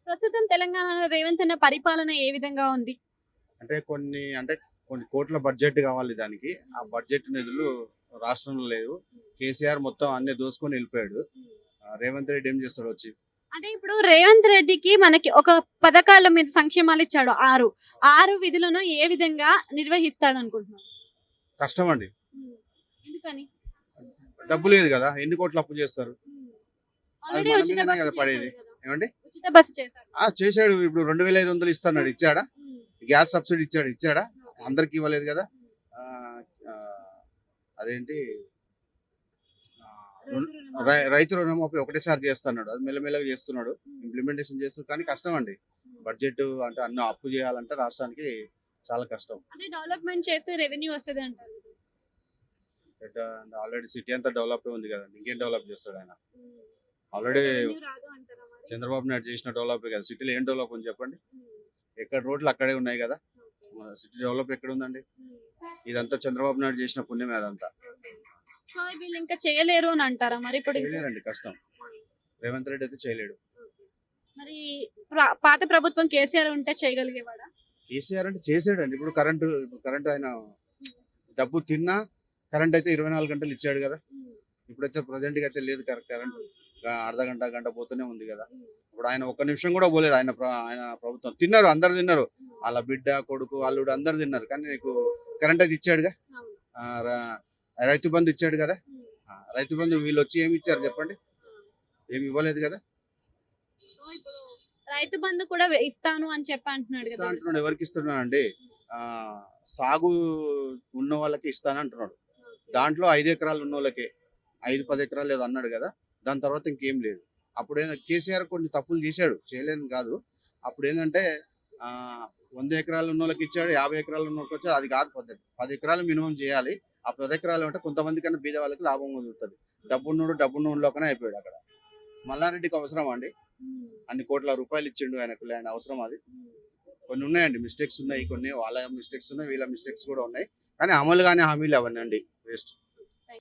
ప్రస్తుతం తెలంగాణలో రేవంత్ అన్న పరిపాలన ఏ విధంగా ఉంది? కొన్ని కోట్ల బడ్జెట్ కావాలి దానికి. ఆ బడ్జెట్ నిధులు రాష్ట్రంలో లేవు. కేసీఆర్ మొత్తం అన్ని దోసుకొని వెళ్ళిపోయాడు. రేవంత్ రెడ్డి ఏం చేస్తాడు వచ్చి? అంటే ఇప్పుడు రేవంత్ రెడ్డికి మనకి ఒక పథకాల మీద సంక్షేమాలు ఇచ్చాడు 6. 6 విధులను ఏ విధంగా నిర్వహిస్తాడు అనుకుంటున్నాను? కష్టం అండి. ఎందుకని? డబ్బు లేదు కదా, ఎన్ని కోట్లు అప్పు చేస్తారు? అది ఆల్రెడీ మన ఉచిత మీదనే బస్సు కదా పడేది. చేశాడు కదా. ఏమండి? ఉచిత బస్సు చేశాడు. చేశాడు. ఇప్పుడు 2500 ఇస్తున్నాడు, ఇచ్చాడా? గ్యాస్ సబ్సిడీ ఇచ్చాడా? అందరికి ఇవ్వలేదు కదా. ఆ, ఆ, అదేంటి, రైతు రుణమాఫీ ఒకటేసారి చేస్తున్నాడు. అది మెల్లమెల్లగా చేస్తున్నాడు, ఇంప్లిమెంటేషన్ చేస్తున్నాడు. కానీ కష్టం అండి. బడ్జెట్ అంటే అన్ని అప్పు చేయాలంటే రాష్ట్రానికి చాలా కష్టం. అంటే డెవలప్మెంట్ చేస్తే రెవెన్యూ వస్తది అంటారు. ఆల్రెడీ సిటీ అంతా డెవలప్ ఉంది కదండి, ఇంకేం డెవలప్ చేస్తాడు ఆయన? ఆల్రెడీ రెవెన్యూ రాదు అంటారా మరి? చంద్రబాబు నాయుడు చేసిన డెవలప్ కదా. సిటీలో ఏం డెవలప్ ఉంది చెప్పండి? ఎక్కడ రోడ్లు అక్కడే ఉన్నాయి కదా. మన సిటీ డెవలప్ ఎక్కడ ఉందండి? ఇదంతా చంద్రబాబు నాయుడు చేసిన పుణ్యమే అదంతా. సో వీళ్ళు ఇంకా చేయలేరు అని అంటారా మరి ఇప్పుడు? చేయలేరండి, కష్టం. రేవంత్ రెడ్డి అయితే చేయలేడు. మరి పాత ప్రభుత్వం కేసీఆర్ ఉంటే చేయగలిగేవాడా? కేసీఆర్ అంటే చేసాడండి. ఇప్పుడు కరెంటు ఆయన డబ్బు తిన్నా కరెంట్ అయితే 24 గంటలు ఇచ్చాడు కదా. ఇప్పుడైతే ప్రజెంట్గా అయితే లేదు కరెంట్. అర్ధ గంట పోతూనే ఉంది కదా. ఇప్పుడు ఆయన ఒక్క నిమిషం కూడా పోలేదు. ఆయన ప్రభుత్వం తిన్నారు, అందరు తిన్నారు. వాళ్ళ బిడ్డ, కొడుకు, అల్లుడు అందరు తిన్నారు. కానీ నీకు కరెంట్ అయితే ఇచ్చాడుగా. రైతు బంధు ఇచ్చాడు కదా. రైతు బంధు వీళ్ళు వచ్చి ఏమి ఇచ్చారు చెప్పండి? ఏమి ఇవ్వలేదు కదా. రైతు బంధు కూడా ఇస్తాను అని చెప్పి అంటున్నాడు కదా. అంటున్నాడు. ఎవరికి ఇస్తున్నాడు అండి? సాగు ఉన్న వాళ్ళకి ఇస్తాను అంటున్నాడు. దాంట్లో 5 ఎకరాలు ఉన్న వాళ్ళకే 5-10 ఎకరాలు ఏదో అన్నాడు కదా. దాని తర్వాత ఇంకేం లేదు. అప్పుడు కేసీఆర్ కొన్ని తప్పులు చేశాడు, చేయలేని కాదు. అప్పుడు ఏంటంటే 100 ఎకరాలు ఉన్న వాళ్ళకి ఇచ్చాడు, 50 ఎకరాలు ఉన్న వాళ్ళకి వచ్చాడు. అది కాదు పద్ధతి. 10 ఎకరాలు మినిమం చేయాలి. ఆ 10 ఎకరాలు అంటే కొంతమంది కన్నా బీద వాళ్ళకి లాభం కుదురుతుంది. డబ్బున్నోడులోకనే అయిపోయాడు అక్కడ. మల్లారెడ్డికి అవసరం అండి? అన్ని కోట్ల రూపాయలు ఇచ్చిండు ఆయనకు, ఆయన అవసరం అది? కొన్ని ఉన్నాయండి, మిస్టేక్స్ ఉన్నాయి. కొన్ని వాళ్ళ మిస్టేక్స్ ఉన్నాయి, వీళ్ళ మిస్టేక్స్ కూడా ఉన్నాయి. కానీ అమలు కానీ హామీలు అవన్నీ అండి వేస్ట్.